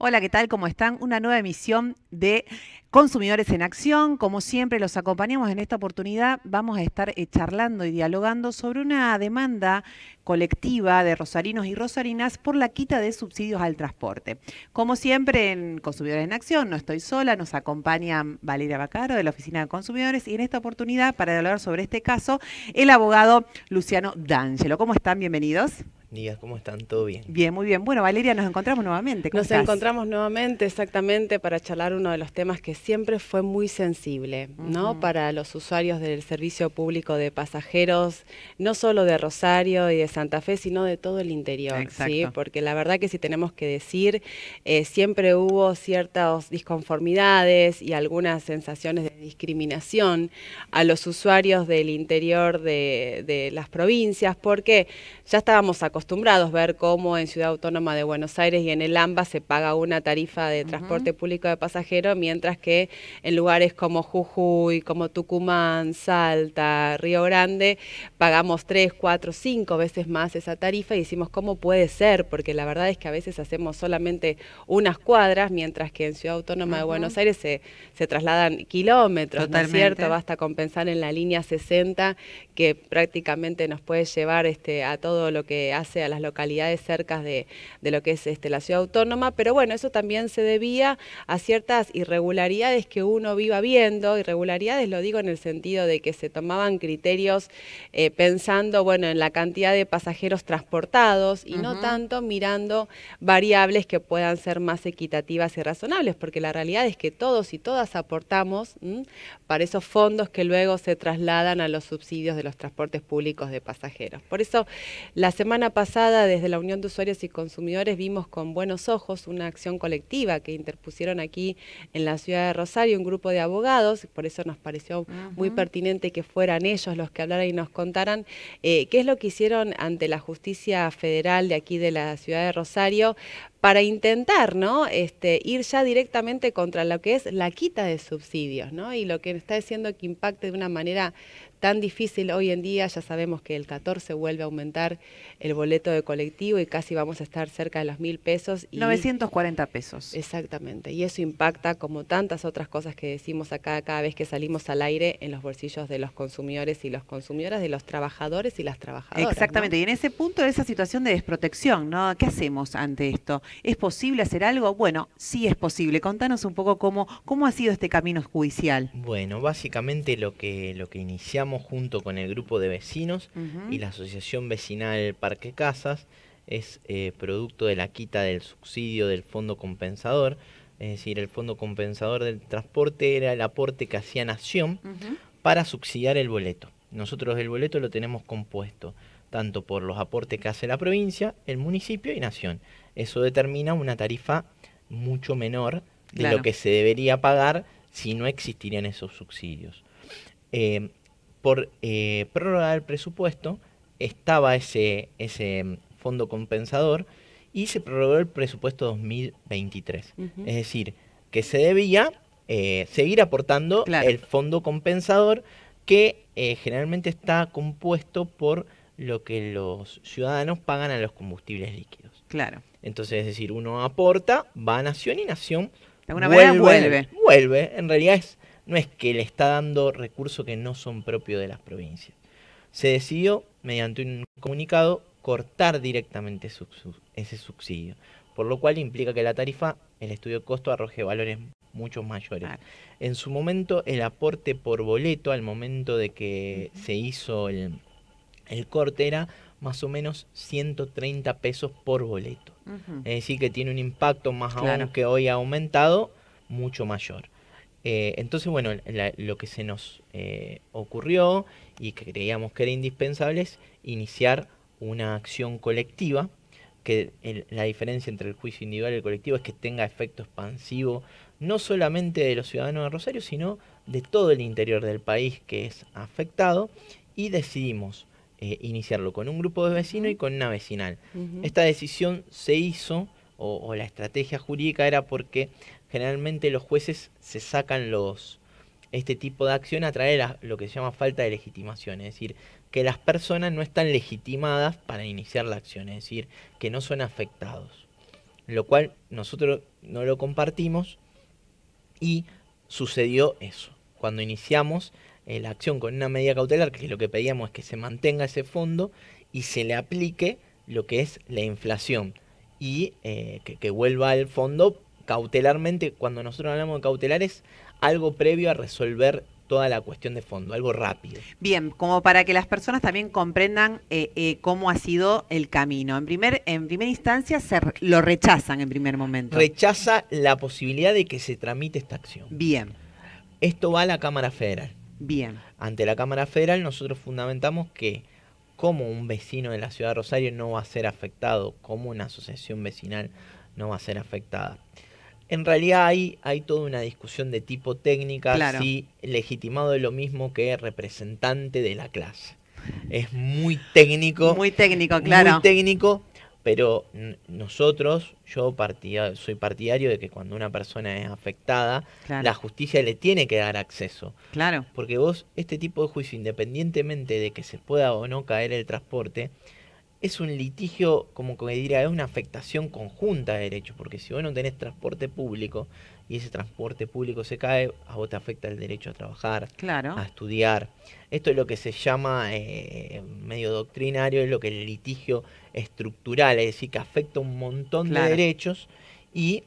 Hola, ¿qué tal? ¿Cómo están? Una nueva emisión de Consumidores en Acción. Como siempre, los acompañamos en esta oportunidad. Vamos a estar charlando y dialogando sobre una demanda colectiva de rosarinos y rosarinas por la quita de subsidios al transporte. Como siempre, en Consumidores en Acción, no estoy sola, nos acompaña Valeria Bacaro de la Oficina de Consumidores y en esta oportunidad, para dialogar sobre este caso, el abogado Luciano D'Angelo. ¿Cómo están? Bienvenidos. Días, ¿cómo están? ¿Todo bien? Bien, muy bien. Bueno, Valeria, nos encontramos nuevamente. ¿Cómo Nos estás? encontramos nuevamente exactamente para charlar uno de los temas que siempre fue muy sensible, ¿no? Ujú. Para los usuarios del servicio público de pasajeros, no solo de Rosario y de Santa Fe, sino de todo el interior, ¿sí? Exacto. Porque la verdad que si tenemos que decir, siempre hubo ciertas disconformidades y algunas sensaciones de discriminación a los usuarios del interior de las provincias, porque ya estábamos acostumbrados a ver cómo en Ciudad Autónoma de Buenos Aires y en el AMBA se paga una tarifa de Ujú. transporte público de pasajeros, mientras que en lugares como Jujuy, como Tucumán, Salta, Río Grande, pagamos 3, 4, 5 veces más esa tarifa y decimos, ¿cómo puede ser? Porque la verdad es que a veces hacemos solamente unas cuadras, mientras que en Ciudad Autónoma de Ujú. Buenos Aires se trasladan kilómetros, ¿no es cierto? Totalmente. Basta con pensar en la línea 60, que prácticamente nos puede llevar a todo lo que hace a las localidades cercas de lo que es la ciudad autónoma, pero bueno, eso también se debía a ciertas irregularidades que uno iba viendo. Irregularidades lo digo en el sentido de que se tomaban criterios pensando, bueno, en la cantidad de pasajeros transportados y no Ujú. tanto mirando variables que puedan ser más equitativas y razonables, porque la realidad es que todos y todas aportamos para esos fondos que luego se trasladan a los subsidios de los transportes públicos de pasajeros. Por eso, la semana pasada, desde la Unión de Usuarios y Consumidores, vimos con buenos ojos una acción colectiva que interpusieron aquí en la ciudad de Rosario un grupo de abogados. Por eso nos pareció muy Ujú. pertinente que fueran ellos los que hablaran y nos contaran qué es lo que hicieron ante la justicia federal de aquí de la ciudad de Rosario para intentar, ¿no? Ir ya directamente contra lo que es la quita de subsidios, ¿no? Y lo que está haciendo que impacte de una manera tan difícil hoy en día. Ya sabemos que el 14 vuelve a aumentar el boleto de colectivo y casi vamos a estar cerca de los 1.000 pesos y 940 pesos. exactamente, y eso impacta, como tantas otras cosas que decimos acá cada vez que salimos al aire, en los bolsillos de los consumidores y las consumidoras, de los trabajadores y las trabajadoras, ¿no? Exactamente. Y en ese punto, esa situación de desprotección, ¿no? ¿Qué hacemos ante esto? ¿Es posible hacer algo? Bueno, sí es posible. Contanos un poco cómo ha sido este camino judicial. Bueno, básicamente lo que iniciamos junto con el grupo de vecinos y Ujú. la Asociación Vecinal Parque Casas es producto de la quita del subsidio del fondo compensador. Es decir, el fondo compensador del transporte era el aporte que hacía Nación Ujú. para subsidiar el boleto. Nosotros el boleto lo tenemos compuesto tanto por los aportes que hace la provincia, el municipio y Nación. Eso determina una tarifa mucho menor de lo Claro. que se debería pagar si no existirían esos subsidios. Eh, por prórroga del presupuesto estaba ese fondo compensador y se prorrogó el presupuesto 2023. Ujú. Es decir, que se debía seguir aportando Claro. el fondo compensador que generalmente está compuesto por lo que los ciudadanos pagan a los combustibles líquidos. Claro. Entonces, es decir, uno aporta, va a Nación y Nación De alguna manera vuelve, vuelve. vuelve. En realidad no es que le está dando recursos que no son propios de las provincias. Se decidió, mediante un comunicado, cortar directamente ese subsidio, por lo cual implica que la tarifa, el estudio de costo, arroje valores mucho mayores. Claro. En su momento, el aporte por boleto, al momento de que Ujú. se hizo el corte, era más o menos 130 pesos por boleto. Ujú. Es decir, que tiene un impacto más aún Claro. que hoy ha aumentado, mucho mayor. Entonces, bueno, lo que se nos ocurrió y que creíamos que era indispensable es iniciar una acción colectiva, que la diferencia entre el juicio individual y el colectivo es que tenga efecto expansivo no solamente de los ciudadanos de Rosario, sino de todo el interior del país que es afectado, y decidimos iniciarlo con un grupo de vecinos y Ujú. con una vecinal. Ujú. Esta decisión se hizo, o la estrategia jurídica era porque generalmente los jueces se sacan este tipo de acción a través de lo que se llama falta de legitimación, es decir, que las personas no están legitimadas para iniciar la acción, es decir, que no son afectados. lo cual nosotros no lo compartimos y sucedió eso. Cuando iniciamos la acción con una medida cautelar, que lo que pedíamos es que se mantenga ese fondo y se le aplique lo que es la inflación y que vuelva al fondo cautelarmente. Cuando nosotros hablamos de cautelar es algo previo a resolver toda la cuestión de fondo, algo rápido. Bien, como para que las personas también comprendan cómo ha sido el camino. En primera instancia lo rechazan en primer momento. Rechaza la posibilidad de que se tramite esta acción. Bien. Esto va a la Cámara Federal. Bien. Ante la Cámara Federal nosotros fundamentamos que como un vecino de la ciudad de Rosario no va a ser afectado, como una asociación vecinal no va a ser afectada. En realidad hay toda una discusión de tipo técnica, claro. Si legitimado es lo mismo que representante de la clase. Es muy técnico. Muy técnico, claro. Muy técnico, pero nosotros, yo soy partidario de que cuando una persona es afectada, claro, la justicia le tiene que dar acceso. Claro. Porque vos, este tipo de juicio, independientemente de que se pueda o no caer el transporte, es un litigio, como que diría, es una afectación conjunta de derechos, porque si vos no tenés transporte público y ese transporte público se cae, a vos te afecta el derecho a trabajar, claro, a estudiar. Esto es lo que se llama, medio doctrinario, es lo que el litigio estructural, es decir, que afecta un montón de derechos y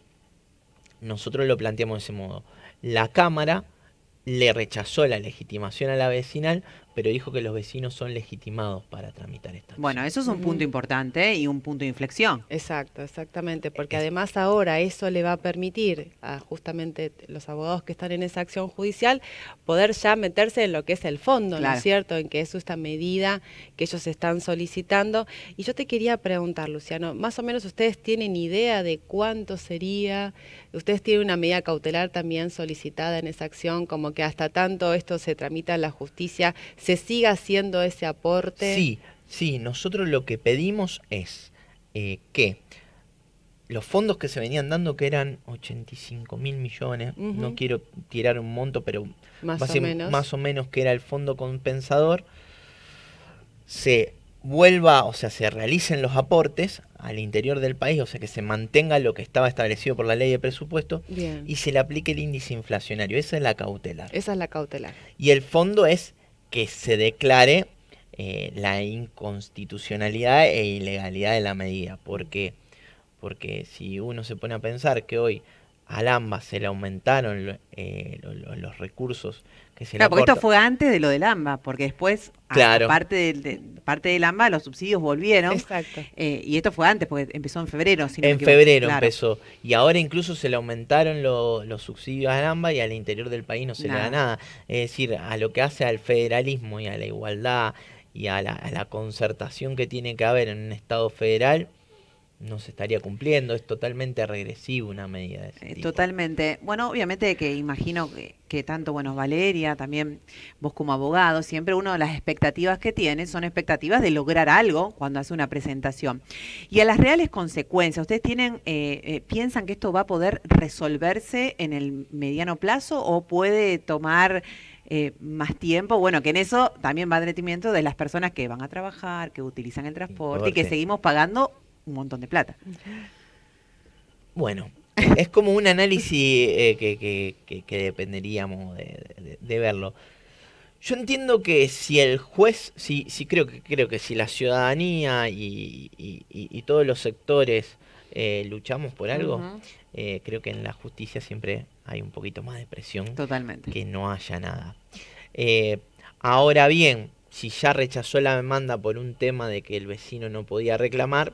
nosotros lo planteamos de ese modo. La Cámara le rechazó la legitimación a la vecinal, pero dijo que los vecinos son legitimados para tramitar esta acción. Bueno, eso es un punto importante y un punto de inflexión. Exacto, exactamente, porque además ahora eso le va a permitir a justamente los abogados que están en esa acción judicial poder ya meterse en lo que es el fondo, ¿no es cierto?, en que es esta medida que ellos están solicitando. Y yo te quería preguntar, Luciano, más o menos ustedes tienen idea de cuánto sería, ustedes tienen una medida cautelar también solicitada en esa acción, como que hasta tanto esto se tramita en la justicia, ¿se siga haciendo ese aporte? Sí, nosotros lo que pedimos es que los fondos que se venían dando, que eran 85.000 millones, no quiero tirar un monto, pero más o menos que era el fondo compensador, se vuelva, o sea, se realicen los aportes al interior del país, o sea, que se mantenga lo que estaba establecido por la ley de presupuesto. Bien. Y se le aplique el índice inflacionario. Esa es la cautelar. Esa es la cautelar. Y el fondo es que se declare la inconstitucionalidad e ilegalidad de la medida. Porque si uno se pone a pensar que hoy al AMBA se le aumentaron los recursos que se le porque aporta. esto fue antes de lo del AMBA, porque después, parte del AMBA, los subsidios volvieron. Exacto. Y esto fue antes, porque empezó en febrero. En febrero empezó. Y ahora incluso se le aumentaron los subsidios al AMBA y al interior del país no se le da nada. Es decir, a lo que hace al federalismo y a la igualdad y a la concertación que tiene que haber en un Estado federal, no se estaría cumpliendo. Es totalmente regresivo una medida de ese tipo. Totalmente. Bueno, obviamente que imagino que tanto, Valeria, también vos como abogado, siempre una de las expectativas que tiene son expectativas de lograr algo cuando hace una presentación. Y a las reales consecuencias, ¿ustedes piensan que esto va a poder resolverse en el mediano plazo o puede tomar más tiempo? Bueno, que en eso también va en detrimento de las personas que van a trabajar, que utilizan el transporte y que seguimos pagando un montón de plata. Bueno, es como un análisis que dependeríamos de verlo. Yo entiendo que si el juez, creo que si la ciudadanía y todos los sectores luchamos por algo, creo que en la justicia siempre hay un poquito más de presión. Totalmente. Que no haya nada. Ahora bien, si ya rechazó la demanda por un tema de que el vecino no podía reclamar,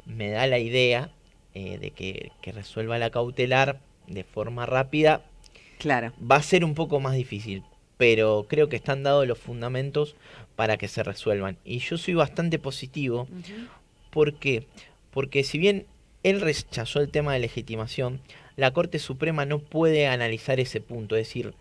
me da la idea de que resuelva la cautelar de forma rápida. Claro. Va a ser un poco más difícil, pero creo que están dados los fundamentos para que se resuelvan. Y yo soy bastante positivo. ¿Por qué? Porque si bien él rechazó el tema de legitimación, la Corte Suprema no puede analizar ese punto. Es decir,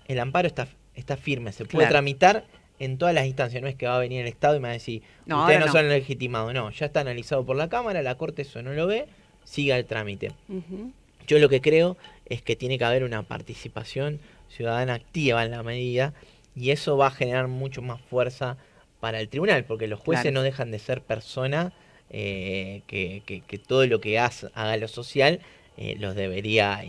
el amparo está firme, se puede tramitar en todas las instancias. No es que va a venir el Estado y me va a decir, ustedes no son legitimados. No, ya está analizado por la Cámara, la Corte eso no lo ve, siga el trámite. Yo lo que creo es que tiene que haber una participación ciudadana activa en la medida y eso va a generar mucho más fuerza para el tribunal, porque los jueces no dejan de ser personas que todo lo que haga lo social los debería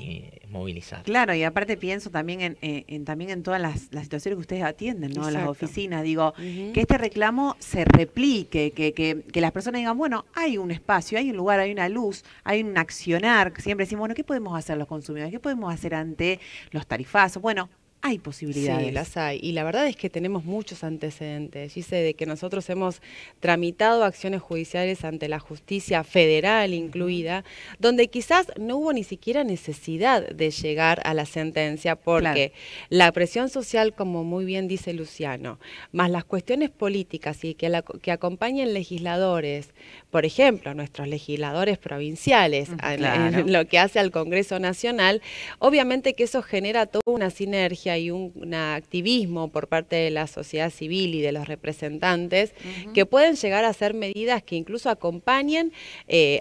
movilizar. Claro, y aparte pienso también también en todas las situaciones que ustedes atienden, ¿no? En las Exacto. oficinas, digo, Ujú. que este reclamo se replique, que las personas digan, bueno, hay un espacio, hay un lugar, hay una luz, hay un accionar, que siempre decimos, bueno, ¿qué podemos hacer los consumidores? ¿Qué podemos hacer ante los tarifazos? Bueno, hay posibilidades. Sí, las hay. Y la verdad es que tenemos muchos antecedentes. Dice de que nosotros hemos tramitado acciones judiciales ante la justicia federal incluida, donde quizás no hubo ni siquiera necesidad de llegar a la sentencia, porque la presión social, como muy bien dice Luciano, más las cuestiones políticas y que acompañen legisladores, por ejemplo, nuestros legisladores provinciales, en lo que hace al Congreso Nacional, obviamente que eso genera toda una sinergia y un activismo por parte de la sociedad civil y de los representantes que pueden llegar a ser medidas que incluso acompañen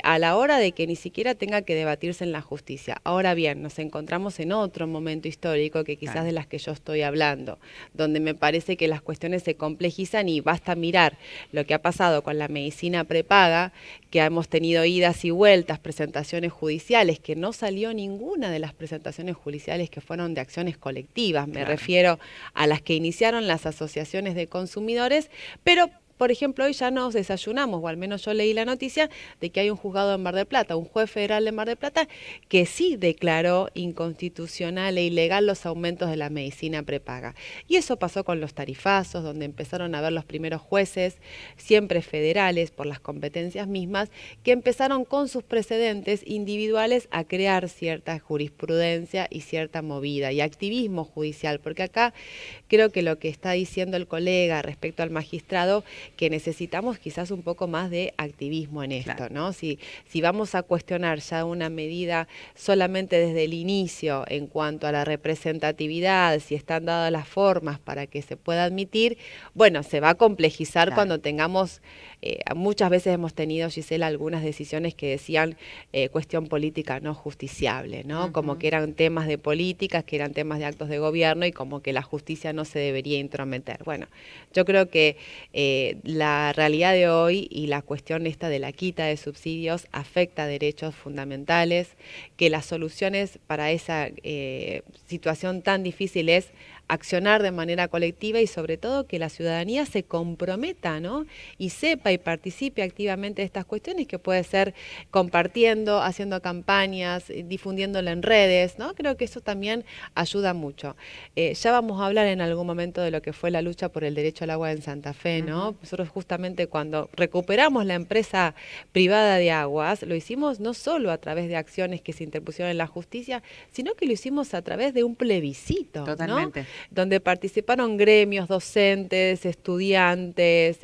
a la hora de que ni siquiera tenga que debatirse en la justicia. Ahora bien, nos encontramos en otro momento histórico que quizás de las que yo estoy hablando, donde me parece que las cuestiones se complejizan y basta mirar lo que ha pasado con la medicina prepaga, que hemos tenido idas y vueltas, presentaciones judiciales, que no salió ninguna de las presentaciones judiciales que fueron de acciones colectivas. Me refiero a las que iniciaron las asociaciones de consumidores, pero por ejemplo, hoy ya nos desayunamos, o al menos yo leí la noticia, de que hay un juzgado en Mar del Plata, un juez federal de Mar del Plata, que sí declaró inconstitucional e ilegal los aumentos de la medicina prepaga. Y eso pasó con los tarifazos, donde empezaron a ver los primeros jueces, siempre federales, por las competencias mismas, que empezaron con sus precedentes individuales a crear cierta jurisprudencia y cierta movida y activismo judicial, porque acá creo que lo que está diciendo el colega respecto al magistrado, que necesitamos quizás un poco más de activismo en esto, ¿no? Si vamos a cuestionar ya una medida solamente desde el inicio en cuanto a la representatividad, si están dadas las formas para que se pueda admitir, bueno, se va a complejizar cuando tengamos, muchas veces hemos tenido, Gisela, algunas decisiones que decían cuestión política no justiciable, ¿no? Como que eran temas de políticas, que eran temas de actos de gobierno y como que la justicia no se debería intrometer. Bueno, yo creo que la realidad de hoy y la cuestión esta de la quita de subsidios afecta derechos fundamentales, que las soluciones para esa situación tan difícil es accionar de manera colectiva y sobre todo que la ciudadanía se comprometa, ¿no? Y sepa y participe activamente de estas cuestiones, que puede ser compartiendo, haciendo campañas, difundiéndolo en redes, ¿no? Creo que eso también ayuda mucho. Ya vamos a hablar en algún momento de lo que fue la lucha por el derecho al agua en Santa Fe, ¿no? Nosotros justamente cuando recuperamos la empresa privada de aguas, lo hicimos no solo a través de acciones que se interpusieron en la justicia, sino que lo hicimos a través de un plebiscito, Totalmente. ¿no? Donde participaron gremios, docentes, estudiantes,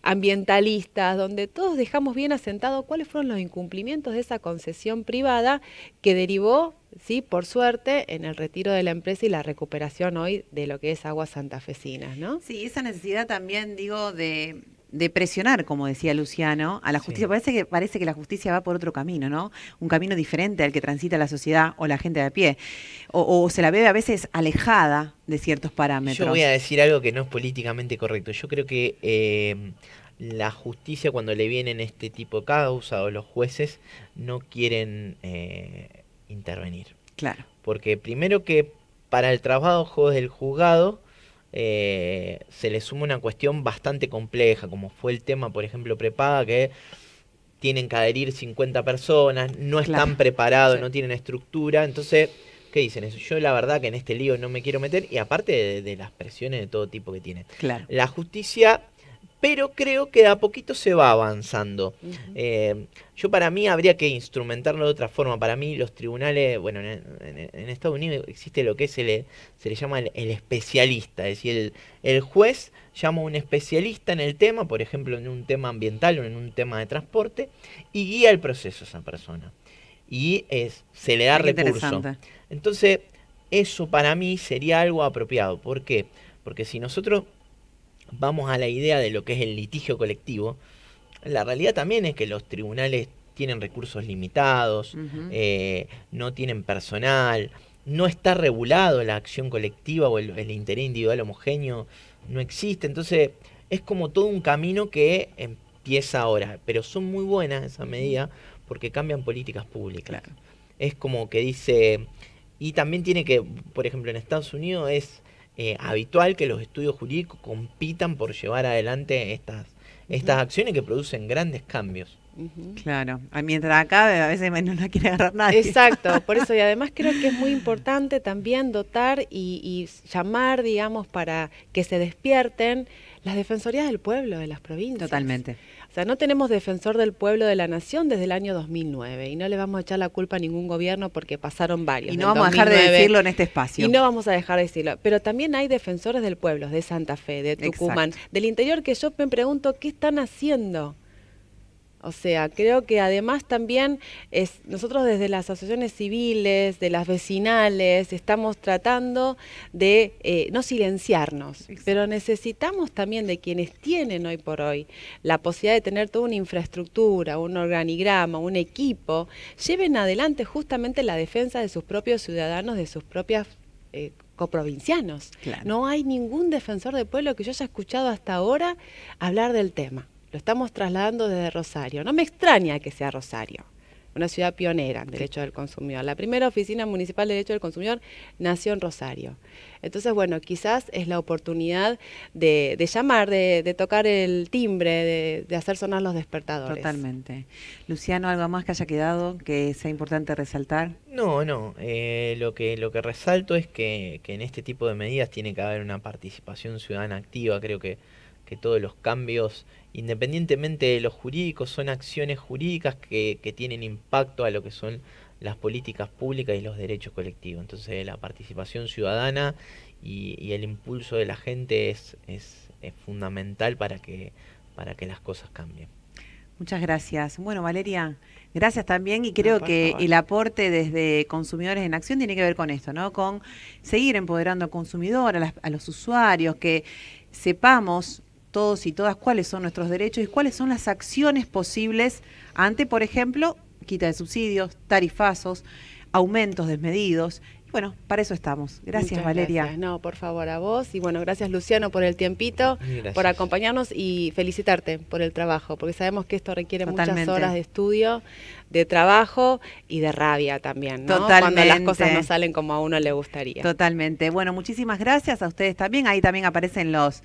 ambientalistas, donde todos dejamos bien asentado cuáles fueron los incumplimientos de esa concesión privada que derivó, sí, por suerte, en el retiro de la empresa y la recuperación hoy de lo que es Aguas Santafesinas, ¿no? Sí, esa necesidad también, digo, de presionar, como decía Luciano, a la justicia. Parece que la justicia va por otro camino, ¿no? Un camino diferente al que transita la sociedad o la gente de a pie. O se la ve a veces alejada de ciertos parámetros. Yo voy a decir algo que no es políticamente correcto. Yo creo que la justicia, cuando le vienen este tipo de causa, o los jueces no quieren intervenir. Claro. Porque primero que para el trabajo del juzgado se le suma una cuestión bastante compleja, como fue el tema, por ejemplo, prepaga, que tienen que adherir 50 personas, no están preparados, no tienen estructura. Entonces, ¿qué dicen eso? Yo la verdad que en este lío no me quiero meter, y aparte de las presiones de todo tipo que tienen. Claro. La justicia, pero creo que de a poquito se va avanzando. Yo, para mí, habría que instrumentarlo de otra forma. Para mí los tribunales, bueno, en Estados Unidos existe lo que se le llama el especialista, es decir, el juez llama a un especialista en el tema, por ejemplo, en un tema ambiental o en un tema de transporte, y guía el proceso a esa persona. Y se le da recurso. Entonces, eso para mí sería algo apropiado. ¿Por qué? Porque si nosotros vamos a la idea de lo que es el litigio colectivo, la realidad también es que los tribunales tienen recursos limitados, no tienen personal, no está regulado la acción colectiva, o el interés individual homogéneo no existe. Entonces es como todo un camino que empieza ahora, pero son muy buenas esas medidas porque cambian políticas públicas. Claro. Es como que dice, y también tiene que, por ejemplo, en Estados Unidos es habitual que los estudios jurídicos compitan por llevar adelante estas acciones que producen grandes cambios. Claro, mientras acá a veces no la quiere agarrar nadie. Exacto, por eso, y además creo que es muy importante también dotar y llamar, digamos, para que se despierten las defensorías del pueblo de las provincias. Totalmente. O sea, no tenemos defensor del pueblo de la nación desde el año 2009 y no le vamos a echar la culpa a ningún gobierno porque pasaron varios. Y no vamos a dejar de decirlo en este espacio. Y no vamos a dejar de decirlo. Pero también hay defensores del pueblo, de Santa Fe, de Tucumán, del interior, que yo me pregunto qué están haciendo. O sea, creo que además también nosotros desde las asociaciones civiles, de las vecinales, estamos tratando de no silenciarnos, pero necesitamos también de quienes tienen hoy por hoy la posibilidad de tener toda una infraestructura, un organigrama, un equipo, lleven adelante justamente la defensa de sus propios ciudadanos, de sus propias coprovincianos. Claro. No hay ningún defensor del pueblo que yo haya escuchado hasta ahora hablar del tema. Lo estamos trasladando desde Rosario. No me extraña que sea Rosario, una ciudad pionera en Derecho del Consumidor. La primera oficina municipal de Derecho del Consumidor nació en Rosario. Entonces, bueno, quizás es la oportunidad de llamar, de tocar el timbre, de hacer sonar los despertadores. Totalmente. Luciano, ¿algo más que haya quedado que sea importante resaltar? No, lo que resalto es que en este tipo de medidas tiene que haber una participación ciudadana activa. Creo que todos los cambios, independientemente de los jurídicos, son acciones jurídicas que tienen impacto a lo que son las políticas públicas y los derechos colectivos. Entonces la participación ciudadana y el impulso de la gente es fundamental para que las cosas cambien. Muchas gracias. Bueno, Valeria, gracias también, y creo que el aporte desde Consumidores en Acción tiene que ver con esto, ¿no? Con seguir empoderando al consumidor, a los usuarios, que sepamos todos y todas cuáles son nuestros derechos y cuáles son las acciones posibles ante, por ejemplo, quita de subsidios, tarifazos, aumentos desmedidos. Bueno, para eso estamos. Gracias, Muchas Valeria. Gracias. No, por favor, a vos. Y bueno, gracias, Luciano, por el tiempito, por acompañarnos y felicitarte por el trabajo, porque sabemos que esto requiere muchas horas de estudio, de trabajo y de rabia también, ¿no? Totalmente. Cuando las cosas no salen como a uno le gustaría. Totalmente. Bueno, muchísimas gracias a ustedes también. Ahí también aparecen los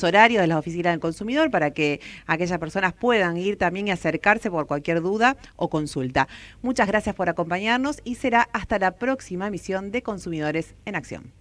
horarios de las oficinas del consumidor para que aquellas personas puedan ir también y acercarse por cualquier duda o consulta. Muchas gracias por acompañarnos y será hasta la próxima emisión de Consumidores en Acción.